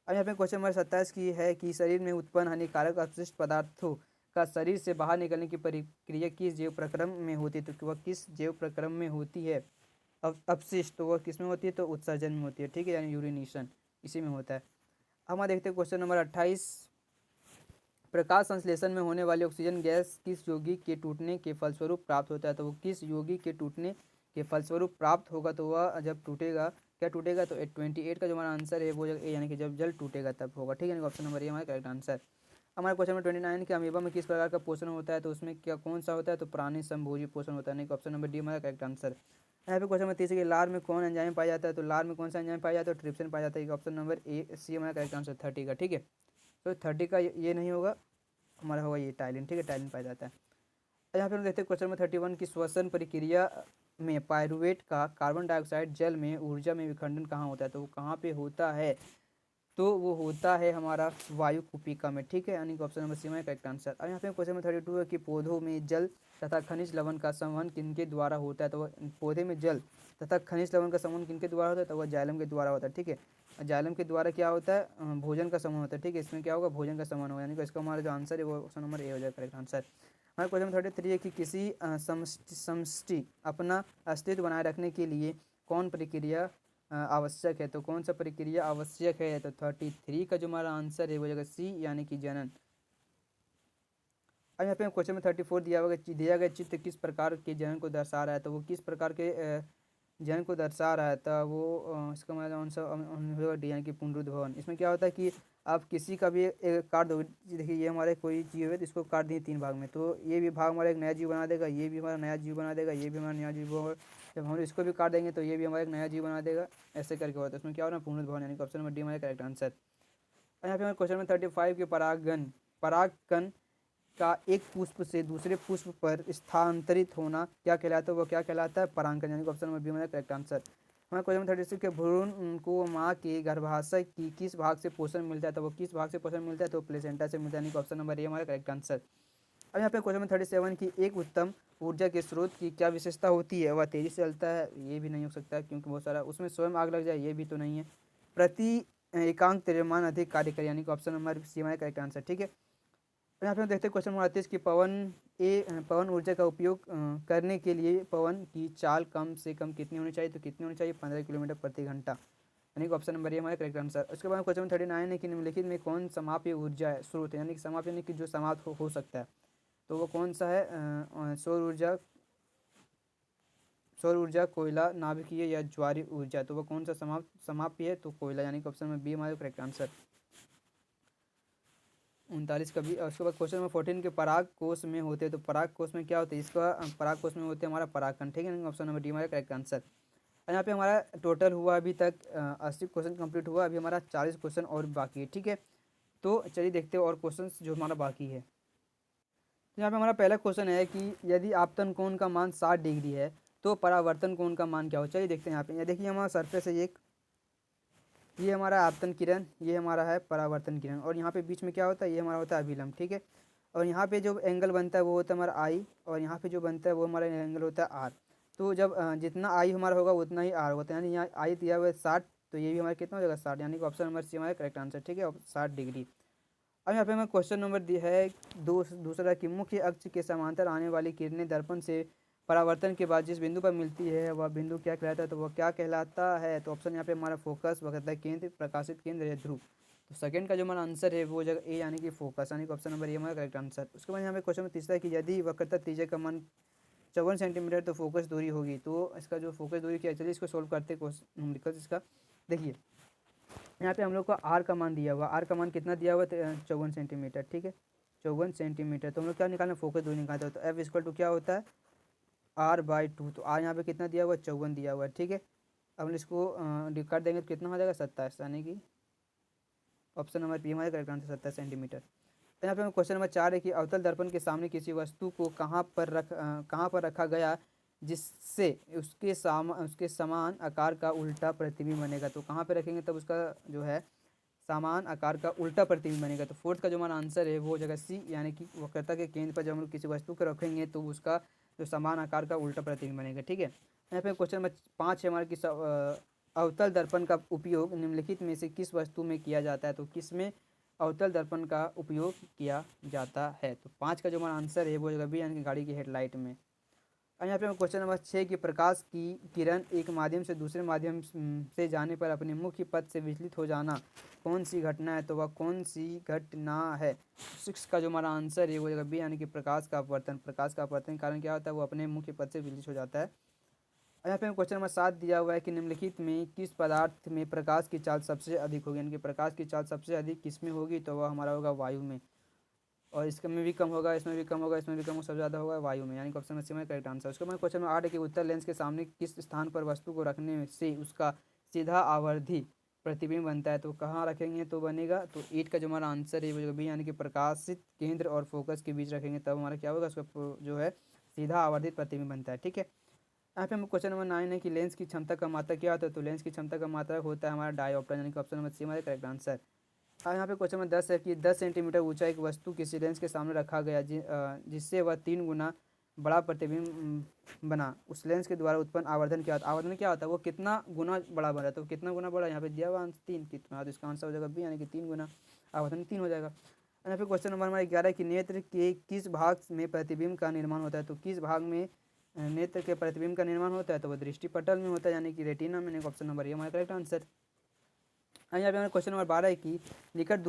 अब यहाँ पे क्वेश्चन नंबर 27 की है कि शरीर में उत्पन्न हानिकारक अपशिष्ट पदार्थों का शरीर से बाहर निकलने की प्रक्रिया किस जैव प्रक्रम में होती है, तो वह किस जैव प्रक्रम में होती है। अपशिष्ट तो वह किस में होती है, तो उत्सर्जन में होती है। ठीक है, यानी यूरिनेशन इसी में होता है। अब हम देखते हैं क्वेश्चन नंबर 28, प्रकाश संश्लेषण में होने वाली ऑक्सीजन गैस किस यौगिक के टूटने के फलस्वरूप प्राप्त होता है, तो वो किस यौगिक के टूटने के फलस्वरूप प्राप्त होगा, तो वह जब टूटेगा, क्या टूटेगा, तो 28 का जो हमारा आंसर है वो यानी कि जब जल टूटेगा तब होगा। ठीक है, ऑप्शन नंबर ए हमारा करेक्ट आंसर। हमारे क्वेश्चन नंबर 29 के अमीबा में किस प्रकार का पोषण होता है, तो उसमें क्या कौन सा होता है, तो प्राणी संभोजी पोषण होता है, नहीं ऑप्शन नंबर डी हमारा करेक्ट आंसर। यहाँ पे क्वेश्चन नंबर 30 के लार में कौन एंजाइम पाया जाता है, तो लार में कौन सा एंजाइम पाया जाता है, तो ट्रिप्सिन पाया जाता है, ऑप्शन नंबर ए सी हमारा करेक्ट आंसर 30 का। ठीक है, तो 30 का ये नहीं होगा, हमारा होगा ये टाइलिन। ठीक है, टाइलिन पाया जाता है। यहाँ पे हम देखते हैं क्वेश्चन नंबर 31 की श्वसन प्रक्रिया में पायरुवेट का कार्बन डाइऑक्साइड जल में ऊर्जा में विखंडन कहाँ होता है, तो वो कहाँ पे होता है, तो वो होता है हमारा वायु कुपिका में। ठीक है, यानी कि ऑप्शन नंबर सी में करेक्ट आंसर। अब यहाँ पे क्वेश्चन नंबर 32 है कि पौधों में जल तथा खनिज लवण का संवहन किनके द्वारा होता है, तो वह पौधे में जल तथा खनिज लवण का संवहन किनके द्वारा होता है, तो वह जाइलम के द्वारा होता है। ठीक है, जाइलम के द्वारा क्या होता है, भोजन का संवहन होता है। ठीक है, इसमें क्या होगा, भोजन का संवहन होगा, यानी कि इसका हमारा जो आंसर है वो ऑप्शन नंबर ए हो जाएगा करेक्ट आंसर। हमारे क्वेश्चन नंबर 33 है कि किसी समष्टि अपना अस्तित्व बनाए रखने के लिए कौन प्रक्रिया आवश्यक है, तो कौन सा प्रक्रिया आवश्यक है, तो 33 का जो हमारा आंसर है वो जगह सी, यानी कि जनन। अब यहाँ पे क्वेश्चन में 34 दिया गया चित्र किस प्रकार के जनन को दर्शा रहा है, तो वो किस प्रकार के जनन को दर्शा रहा है, तो वो इसका मतलब आंसर यानी कि पुनरुद्भवन। इसमें क्या होता है कि आप किसी का भी एक काट दो, देखिए ये हमारे कोई जीव है तो इसको काट दिए 3 भाग में, तो ये भी भाग हमारा एक नया जीव बना देगा, ये भी हमारा नया जीव बना देगा, ये भी हमारा नया जीव होगा। जब हम इसको भी काट देंगे तो ये भी हमारा एक नया जीव बना देगा, ऐसे करके होता है। इसमें क्या हो रहा है, पुनरुद्भवन, यानी कि ऑप्शन नंबर डी हमारा करेक्ट आंसर। यहाँ पे हमारे क्वेश्चन में 35 के परागकण का एक पुष्प से दूसरे पुष्प पर स्थानांतरित होना क्या कहलाता है, वो क्या कहलाता है, परागकण, यानी कि ऑप्शन नंबर बी हमारा करेक्ट आंसर। हमारे क्वेश्चन 36 के भ्रूण को माँ के गर्भाशय की किस भाग से पोषण मिलता है, तो वो किस भाग से पोषण मिलता है, तो प्लेसेंटा से मिलता है, यानी कि ऑप्शन नंबर ए हमारा करेक्ट आंसर। अब यहाँ पे क्वेश्चन नंबर 37 की एक उत्तम ऊर्जा के स्रोत की क्या विशेषता होती है, वह तेजी से चलता है, ये भी नहीं हो सकता क्योंकि बहुत सारा उसमें स्वयं आग लग जाए, ये भी तो नहीं है। प्रति एकांक द्रव्यमान अधिक कार्य करे, यानी कि ऑप्शन नंबर सी हमारा करेक्ट आंसर। ठीक है, यहाँ पे हम देखते हैं क्वेश्चन नंबर 38 की पवन ऊर्जा का उपयोग करने के लिए पवन की चाल कम से कम कितनी होनी चाहिए, तो कितनी होनी चाहिए, 15 किलोमीटर प्रति घंटा, यानी कि ऑप्शन नंबर ए हमारा करेक्ट आंसर। उसके बाद क्वेश्चन नंबर 39 है कि निम्नलिखित में कौन समाप्य ऊर्जा है स्रोत है, यानी कि समाप्य यानी कि जो समाप्त हो सकता है, तो वो कौन सा है, सौर ऊर्जा, कोयला, नाभिकीय या ज्वारीय ऊर्जा, तो वो कौन सा समाप्य है, तो कोयला, यानी कि ऑप्शन नंबर बी हमारा करेक्ट आंसर। 39 का भी। उसके बाद क्वेश्चन नंबर 14 के पराग कोष में होते हैं, तो पराग कोष में क्या होता है, इसका पराग कोष में होते हैं हमारा परागकण। ठीक है, ऑप्शन नंबर डी हमारा करेक्ट आंसर। यहाँ पे हमारा टोटल हुआ अभी तक 80 क्वेश्चन कंप्लीट हुआ, अभी हमारा 40 क्वेश्चन और बाकी है। ठीक है, तो चलिए देखते हैं और क्वेश्चन जो हमारा बाकी है। तो यहाँ पे हमारा पहला क्वेश्चन है कि यदि आपतन कोण का मान 60 डिग्री है तो परावर्तन कोण का मान क्या हो। चलिए देखते हैं। यहाँ पे ये देखिए हमारा सरफेस है एक, ये हमारा आपतन किरण, ये हमारा है परावर्तन किरण, और यहाँ पे बीच में क्या होता है, ये हमारा होता है अभिलंब। ठीक है, और यहाँ पे जो एंगल बनता है वो होता है हमारा आई, और यहाँ पे जो बनता है वो हमारा एंगल होता है आर। तो जब जितना आई हमारा होगा उतना ही आर होता है, यानी यहाँ आई दिया हुआ है 60, तो ये भी हमारा कितना हो जाएगा 60, यानी कि ऑप्शन नंबर सी हमारा करेक्ट आंसर। ठीक है, 60 डिग्री। अब यहाँ पे हमें क्वेश्चन नंबर दिया है दूसरा कि मुख्य अक्ष के समांतर आने वाली किरणें दर्पण से परावर्तन के बाद जिस बिंदु पर मिलती है वह बिंदु क्या कहलाता है, तो वह क्या कहलाता है, तो ऑप्शन यहाँ पे हमारा फोकस, वह कहता है केंद्र, प्रकाशित केंद्र या ध्रुव। तो सेकंड का जो हमारा आंसर है वो जगह ए, यानी कि फोकस, यानी कि ऑप्शन नंबर ए हमारा करेक्ट आंसर। उसके बाद यहाँ पे क्वेश्चन नंबर तीसरा है कि यदि वक्रता त्रिज्या का मान 54 सेंटीमीटर तो फोकस दूरी होगी, तो इसका जो फोकस दूरी क्या है, चलिए इसको सोल्व करते क्वेश्चन इसका। देखिए यहाँ पे हम लोग को आर का मान दिया हुआ, आर का मान कितना दिया हुआ, 54 सेंटीमीटर। ठीक है, 54 सेंटीमीटर, तो हम लोग क्या निकालना, फोकस दूरी निकालते हो, तो एफ इक्वल टू क्या होता है, r/2। तो आर यहाँ पे कितना दिया हुआ है, 54 दिया हुआ है। ठीक है, अब हम इसको कर देंगे तो कितना हो जाएगा, 27, यानी कि ऑप्शन नंबर बी हमारे करेक्ट आंसर 27 सेंटीमीटर। यहाँ पे हम क्वेश्चन नंबर 4 है कि अवतल दर्पण के सामने किसी वस्तु को कहाँ पर रखा गया जिससे उसके समान आकार का उल्टा प्रतिबिंब बनेगा। तो कहाँ पे रखेंगे तब उसका जो है समान आकार का उल्टा प्रतिबिंब बनेगा। तो फोर्थ का जो हमारा आंसर है वो हो जाएगा सी, यानी कि वक्रता के केंद्र पर जब हम लोग किसी वस्तु को रखेंगे तो उसका जो समान आकार का उल्टा प्रतिबिंब बनेगा। ठीक है, यहाँ पे क्वेश्चन नंबर 5 है हमारा कि अवतल दर्पण का उपयोग निम्नलिखित में से किस वस्तु में किया जाता है। तो किस में अवतल दर्पण का उपयोग किया जाता है। तो 5 का जो हमारा आंसर है वो हो जाएगा बी, यानी कि गाड़ी की हेडलाइट में। और यहाँ पे हम क्वेश्चन नंबर 6 की प्रकाश की किरण एक माध्यम से दूसरे माध्यम से जाने पर अपने मुख्य पथ से विचलित हो जाना कौन सी घटना है। तो वह कौन सी घटना है। 6 का जो हमारा आंसर है वो हो जाएगा बी, यानी कि प्रकाश का अपवर्तन। प्रकाश का अपवर्तन कारण क्या होता है, वो अपने मुख्य पथ से विचलित हो जाता है। यहाँ पे क्वेश्चन नंबर 7 दिया हुआ है कि निम्नलिखित में किस पदार्थ में प्रकाश की चाल सबसे अधिक होगी, यानी कि प्रकाश की चाल सबसे अधिक किस में होगी। तो वह हमारा होगा वायु में, और इसके में भी कम होगा, इसमें भी कम होगा, इसमें भी कम होगा, सबसे ज़्यादा होगा वायु में, यानी कि ऑप्शन में सी में करेक्ट आंसर। उसके बाद क्वेश्चन नंबर 8 है कि उत्तर लेंस के सामने किस स्थान पर वस्तु को रखने से उसका सीधा आवर्धी प्रतिबिंब बनता है। तो कहाँ रखेंगे तो बनेगा, तो 8 का जो हमारा आंसर है वो भी, यानी कि प्रकाशित केंद्र और फोकस के बीच रखेंगे तब हमारा क्या होगा, उसका जो है सीधा आवर्धित प्रतिबिंब बनता है। ठीक है, यहाँ पे हम क्वेश्चन नंबर 9 है कि लेंस की क्षमता का मात्रक क्या होता है। तो लेंस की क्षमता का मात्रक होता है हमारा डायोप्टर, यानी कि ऑप्शन नंबर सी हमारा करेक्ट आंसर। और यहाँ पे क्वेश्चन नंबर 10 है कि 10 सेंटीमीटर ऊंचा एक वस्तु किसी लेंस के सामने रखा गया जिससे वह 3 गुना बड़ा प्रतिबिंब बना। उस लेंस के द्वारा उत्पन्न आवर्धन क्या होता है। आवर्धन क्या होता है, वो कितना गुना बड़ा बना। तो कितना गुना बड़ा, यहाँ पे दिया हुआ 3 कितना, तो इसका आंसर हो जाएगा बी, यानी कि 3 गुना। आवर्धन 3 हो जाएगा। यहाँ पे क्वेश्चन नंबर हमारा 11 कि नेत्र के किस भाग में प्रतिबिंब का निर्माण होता है। तो किस भाग में नेत्र के प्रतिबिंब का निर्माण होता है। तो वो दृष्टि पटल में होता है, यानी कि रेटिना में। ऑप्शन नंबर ये हमारा करेक्ट आंसर। यहाँ पे हमारा क्वेश्चन नंबर 12 है कि निकट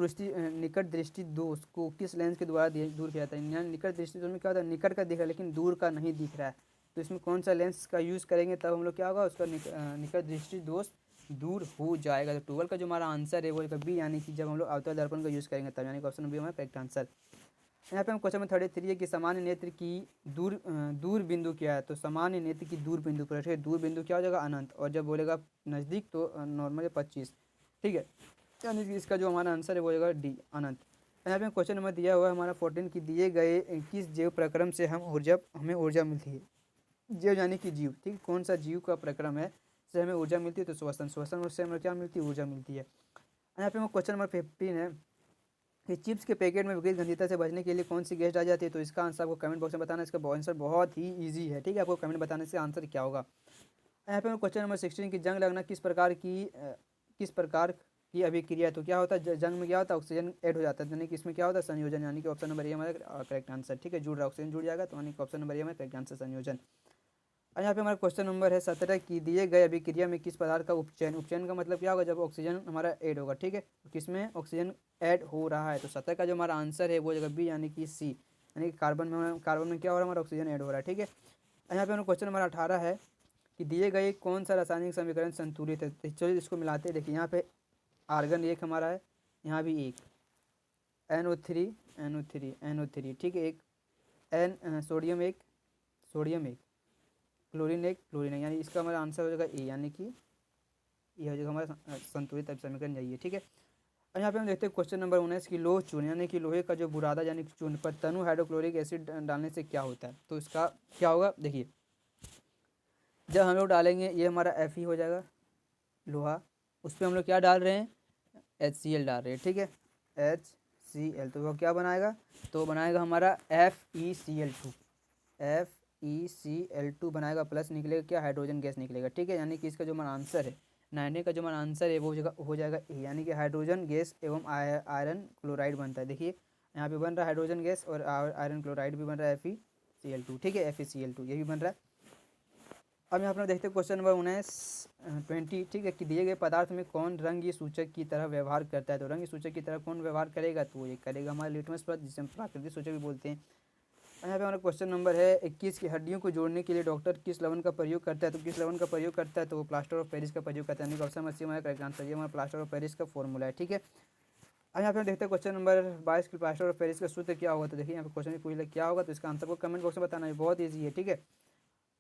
दृष्टि दोष को किस लेंस के द्वारा दूर किया जाता है। यानी निकट दृष्टि दोष में क्या होता है, निकट का दिख रहा है लेकिन दूर का नहीं दिख रहा है। तो इसमें कौन सा लेंस का यूज़ करेंगे तब हम लोग क्या होगा, उसका निकट दृष्टि दोष दूर हो जाएगा। तो 12 का जो हमारा आंसर है वो बी, यानी कि जब हम लोग अवतल दर्पण का यूज़ करेंगे तब, यानी कि ऑप्शन बी हमारा करेक्ट आंसर। यहाँ पे हम क्वेश्चन में 33 है कि सामान्य नेत्र की दूर बिंदु क्या है। तो सामान्य नेत्र की दूर बिंदु पर दूर बिंदु क्या हो जाएगा, अनंत, और जब बोलेगा नज़दीक तो नॉर्मल 25। ठीक है, यानी कि इसका जो हमारा आंसर है वो होगा डी, अनंत। यहाँ पे क्वेश्चन नंबर दिया हुआ है हमारा 14 की दिए गए किस जैव प्रक्रम से हमें ऊर्जा मिलती है। जैव यानी कि जीव, ठीक, कौन सा जीव का प्रक्रम है से हमें ऊर्जा मिलती है। तो श्वसन से हमें क्या मिलती है, ऊर्जा मिलती है। यहाँ पे क्वेश्चन नंबर 15 है कि चिप्स के पैकेट में विपरीत गंभीरता से बचने के लिए कौन सी गैस डाली जाती है। तो इसका आंसर आपको कमेंट बॉक्स में बताना है। इसका आंसर बहुत ही ईजी है, ठीक है, आपको कमेंट बताने से आंसर क्या होगा। यहाँ पे क्वेश्चन नंबर 16 की जंग लगना किस प्रकार की अभिक्रिया है। तो क्या होता है, जंग में क्या होता है, ऑक्सीजन ऐड हो जाता है, यानी कि इसमें क्या होता है, संयोजन, यानी कि ऑप्शन नंबर ए हमारा करेक्ट आंसर। ठीक है, जुड़ रहा है, ऑक्सीजन जुड़ जाएगा, तो यानी कि ऑप्शन नंबर ए हमारा करेक्ट आंसर, संयोजन। और यहाँ पे हमारा क्वेश्चन नंबर है 17 की दिए गए अभिक्रिया में किस पदार्थ का उपचयन का मतलब क्या होगा, जब ऑक्सीजन हमारा ऐड होगा। ठीक है, तो किसमें ऑक्सीजन ऐड हो रहा है। तो 17 का जो हमारा आंसर है वो जगह बी, यानी कि सी, यानी कि कार्बन में क्या हो रहा है, हमारा ऑक्सीजन ऐड हो रहा है। ठीक है, यहाँ पे हमारा क्वेश्चन नंबर 18 है कि दिए गए कौन सा रासायनिक समीकरण संतुलित है। तो चलिए इसको मिलाते हैं। देखिए यहाँ पे आर्गन एक हमारा है, यहाँ भी एक NO3, ठीक है, एक सोडियम एक क्लोरीन एक, यानी इसका हमारा आंसर हो जाएगा ए, यानी कि ये हो जाएगा हमारा संतुलित समीकरण यही है। ठीक है, और यहाँ पे हम देखते हैं क्वेश्चन नंबर 19 की लोह चूर्ण, यानी कि लोहे का जो बुरादा यानी कि चूर्ण पर तनु हाइड्रोक्लोरिक एसिड डालने से क्या होता है। तो इसका क्या होगा, देखिए जब हम लोग डालेंगे ये हमारा Fe हो जाएगा लोहा, उस पर हम लोग क्या डाल रहे हैं, HCl डाल रहे हैं। ठीक है, HCl, तो वो क्या बनाएगा, तो बनाएगा हमारा FeCl2 बनाएगा, प्लस निकलेगा क्या, हाइड्रोजन गैस निकलेगा। ठीक है, यानी कि इसका जो हमारा आंसर है 90 का जो हमारा आंसर है वो हो जाएगा ए, यानी कि हाइड्रोजन गैस एवं आयरन क्लोराइड बनता है। देखिए यहाँ पे बन रहा है हाइड्रोजन गैस और आयरन क्लोराइड भी बन रहा है FeCl2। ठीक है, FeCl2 ये भी बन रहा है। अब यहाँ पर देखते हैं क्वेश्चन नंबर 19-20, ठीक है, कि दिए गए पदार्थ में कौन रंग सूचक की तरह व्यवहार करता है। तो रंग सूचक की तरह कौन व्यवहार करेगा, तो ये करेगा हमारा लिटमस पदार्थ, जिसे हम प्राकृतिक सूचक भी बोलते हैं। यहाँ पे हमारा क्वेश्चन नंबर है 21 की हड्डियों को जोड़ने के लिए डॉक्टर किस लवण का प्रयोग करता है। तो किस लवण का प्रयोग करता है, तो वो प्लास्टर ऑफ पेरिस का प्रयोग करता है, यानी कि ऑप्शन सी हमारा करेक्ट आंसर, ये हमारा प्लास्टर ऑफ पेरिस का फॉर्मूला है। ठीक है, अब यहाँ पे हम देखते हैं क्वेश्चन नंबर 22 की प्लास्टर ऑफ पेरिस का सूत्र क्या होगा। तो देखिए यहाँ पे क्वेश्चन पूछ लिया क्या होगा, तो इसका आंसर को कमेंट बॉक्स में बताना है, बहुत ईजी है। ठीक है,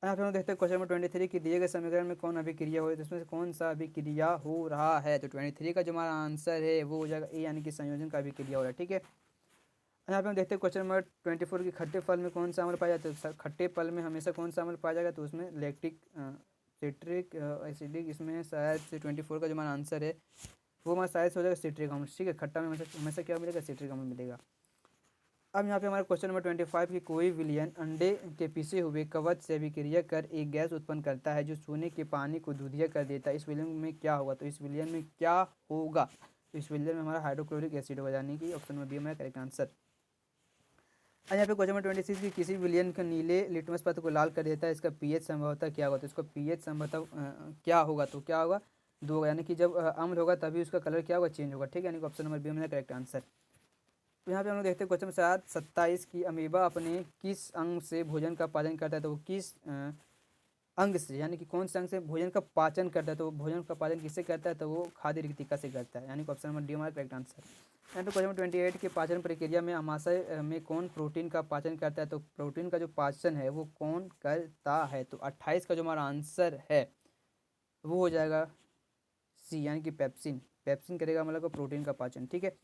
यहाँ पे हम देखते हैं क्वेश्चन नंबर 23 की दिए गए समीकरण में कौन अभिक्रिया हो, तो इसमें से कौन सा अभिक्रिया हो रहा है। तो 23 का जो हमारा आंसर है वो हो जाएगा ए, यानी कि संयोजन का अभिक्रिया हो रहा है। ठीक है, यहाँ पे हम देखते हैं क्वेश्चन नंबर 24 की खट्टे फल में कौन सा अम्ल पाया जाता है। तो खट्टे फल में हमेशा कौन सा अम्ल पाया जाएगा, तो उसमें लैक्टिक सिट्रिक एसिडिक, इसमें शायद से 24 का जो हमारा आंसर है वो हमारा शायद से हो जाएगा सिट्रिक अम्ल। ठीक है, खट्टा में हमेशा हमेशा क्या मिलेगा, सिट्रिक अम्ल मिलेगा। अब यहाँ पे हमारा क्वेश्चन नंबर 25 की कोई विलयन अंडे के पिसे हुए कवच से अभिक्रिया कर एक गैस उत्पन्न करता है जो सोने के पानी को दूधिया कर देता है, इस विलयन में क्या होगा। तो इस विलयन में क्या होगा, तो इस विलयन में हमारा हाइड्रोक्लोरिक एसिड होगा, यानी कि ऑप्शन नंबर बी हमारा करेक्ट आंसर। अब यहाँ पे क्वेश्चन नंबर 26 की किसी विलयन का नीले लिटमस पत्र को लाल कर देता है, इसका पीएच संभवतः क्या होगा। तो इसका पीएच संभवतः क्या होगा, तो क्या होगा, 2 होगा, यानी कि जब अम्ल होगा तभी उसका कलर क्या होगा, चेंज होगा। ठीक है, यानी कि ऑप्शन नंबर बी हमारा करेक्ट आंसर। तो यहाँ पे हम लोग देखते हैं क्वेश्चन नंबर 27 की अमीबा अपने किस अंग से भोजन का पाचन करता है। तो वो किस अंग से, यानी कि कौन से अंग से भोजन का पाचन करता है। तो भोजन का पाचन किससे करता है, तो वो खाद्य रिक्तिका से करता है, यानी कि ऑप्शन नंबर डी हमारा करेक्ट आंसर। यहाँ पे क्वेश्चन नंबर 28 के पाचन प्रक्रिया में अमाशय में कौन प्रोटीन का पाचन करता है। तो प्रोटीन का जो पाचन है वो कौन करता है। तो 28 का जो हमारा आंसर है वो हो जाएगा सी, यानी कि पेप्सिन। पेप्सिन करेगा मतलब प्रोटीन का पाचन। ठीक है,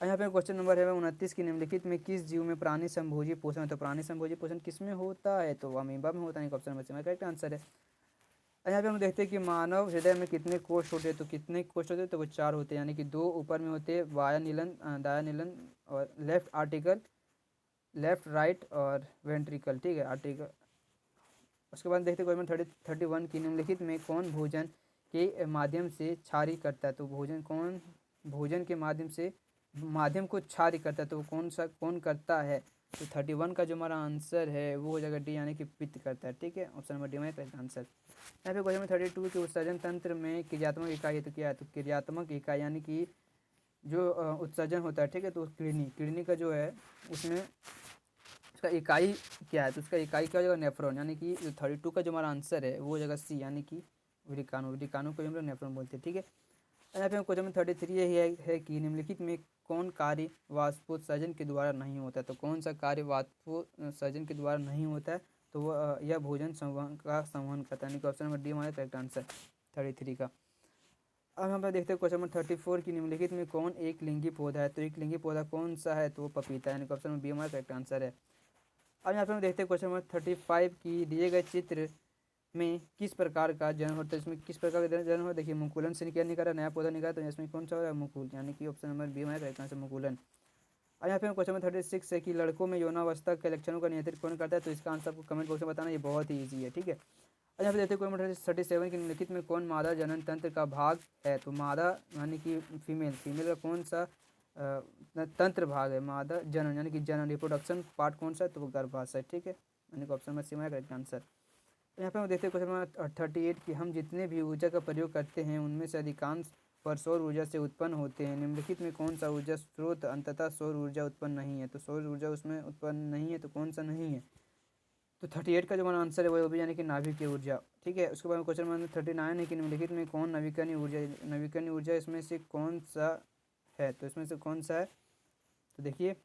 यहाँ पे क्वेश्चन नंबर है 29 की निम्नलिखित में किस जीव में प्राणी संभोजी पोषण है। तो प्राणी संभोजी पोषण किस में होता है, तो अमीबा में होता है, option number C correct answer है। यहाँ पे हम देखते हैं कि मानव हृदय में कितने कोष होते हैं। तो कितने कोष होते हैं, तो वो 4 होते हैं, यानी कि 2 ऊपर में होते हैं वाया नीलन दाया नीलन और लेफ्ट आर्टिकल, लेफ्ट राइट और वेंट्रिकल। ठीक है, आर्टिकल। उसके बाद देखते हैं क्वेश्चन 31 की निम्नलिखित में कौन भोजन के माध्यम से क्षारी करता है। तो भोजन कौन भोजन के माध्यम को क्षारी करता है, तो कौन करता है। तो 31 का जो हमारा आंसर है वो हो जाएगा डी, यानी कि पित्त करता है। ठीक है, ऑप्शन नंबर डी हमारा करेक्ट आंसर। यहाँ पे क्वेश्चन नंबर 32 के उत्सर्जन तंत्र में क्रियात्मक इकाई है। तो क्या है, तो क्रियात्मक इकाई यानी कि जो उत्सर्जन होता है। ठीक है, तो किडनी का जो है उसमें उसका इकाई क्या है, तो उसका इकाई क्या हो जाएगा, नेफ्रॉन, यानी कि 32 का जो हमारा आंसर है वो हो जाएगा सी, यानी कि विरिकानो को हम लोग नेफ्रॉन बोलते हैं। ठीक है, यहाँ पे क्वेश्चन नंबर 33 यही है कि निम्नलिखित में कौन कार्य वाष्पोत्सर्जन के द्वारा नहीं होता है। तो कौन सा कार्य वाष्पोत्सर्जन के द्वारा नहीं होता है, तो वह यह भोजन संवहन करता है, यानी कि ऑप्शन नंबर डी हमारा करेक्ट आंसर 33 का। अब हम देखते हैं क्वेश्चन नंबर 34 की निम्नलिखित में कौन एक लिंगी पौधा है। तो एक लिंगी पौधा कौन सा है, तो वो पपीता, यानी कि ऑप्शन नंबर बी हमारा करेक्ट आंसर है। अब यहाँ पे हम देखते हैं क्वेश्चन नंबर 35 की दिए गए चित्र में किस प्रकार का जन्म होता है। इसमें किस प्रकार का जन्म होता है, देखिए मुकुलन से क्या निकला, नया पौधा निकला, तो इसमें कौन सा हो रहा है, मुकुल, यानी कि ऑप्शन नंबर बी हमारा करेक्ट आंसर मुकुलन। और यहाँ पे हम क्वेश्चन नंबर 36 है कि लड़कों में यौनावस्था के लक्षणों का नियंत्रित कौन करता है। तो इसका आंसर आपको कमेंट बॉक्स में बताना, ये बहुत ही ईजी है। ठीक है, और यहाँ पे देखते हैं क्वेश्चन नंबर 37 की निम्नलिखित में कौन मादा जनन तंत्र का भाग है। तो मादा यानी कि फीमेल का कौन सा तंत्र भाग है, मादा जनन, यानी कि जनन रिप्रोडक्शन पार्ट कौन सा है, तो वो गर्भाशय। ठीक है, यानी कि ऑप्शन नंबर सी हमारा करेक्ट आंसर। तो यहाँ पे हम देखते हैं क्वेश्चन नंबर 38 कि हम जितने भी ऊर्जा का प्रयोग करते हैं उनमें से अधिकांश पर सौर ऊर्जा से उत्पन्न होते हैं। निम्नलिखित में कौन सा ऊर्जा स्रोत अंततः सौर ऊर्जा उत्पन्न नहीं है। तो सौर ऊर्जा उसमें उत्पन्न नहीं है, तो कौन सा नहीं है, तो 38 का जो हमारा आंसर है वो भी, यानी कि नाभिकीय ऊर्जा। ठीक है, उसके बाद क्वेश्चन नंबर 39 है कि निम्नलिखित में कौन नवीकरणीय ऊर्जा इसमें से कौन सा है। तो इसमें से कौन सा है, तो देखिए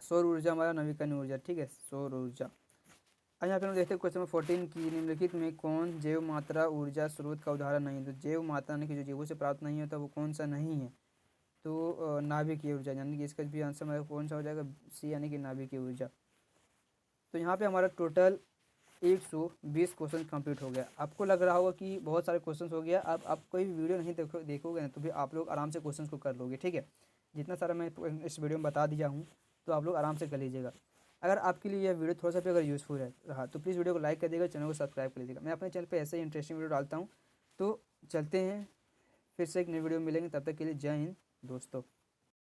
सौर ऊर्जा हमारा नवीकरणीय ऊर्जा। ठीक है, सौर ऊर्जा। अब यहाँ पे हम देखते हैं क्वेश्चन नंबर 14 की निम्नलिखित में कौन जैव मात्रा ऊर्जा स्रोत का उदाहरण नहीं है। तो जैव मात्रा यानी कि जो जीवों से प्राप्त नहीं होता वो कौन सा नहीं है, तो नाभिकीय ऊर्जा, यानी कि इसका भी आंसर हमारा कौन सा हो जाएगा, सी, यानी कि नाभिकीय ऊर्जा। तो यहाँ पे हमारा टोटल 120 क्वेश्चन कंप्लीट हो गया। आपको लग रहा होगा कि बहुत सारे क्वेश्चन हो गया, अब आप कोई वीडियो नहीं देखोगे ना तो भी आप लोग आराम से क्वेश्चन को कर लोगे। ठीक है, जितना सारा मैं इस वीडियो में बता दिया हूँ तो आप लोग आराम से कर लीजिएगा। अगर आपके लिए यह वीडियो थोड़ा सा भी अगर यूज़फुल रहा तो प्लीज़ वीडियो को लाइक कर दीजिएगा, चैनल को सब्सक्राइब कर लीजिएगा। मैं अपने चैनल पे ऐसे ही इंटरेस्टिंग वीडियो डालता हूँ। तो चलते हैं, फिर से एक नई वीडियो में मिलेंगे, तब तक के लिए जय हिंद दोस्तों।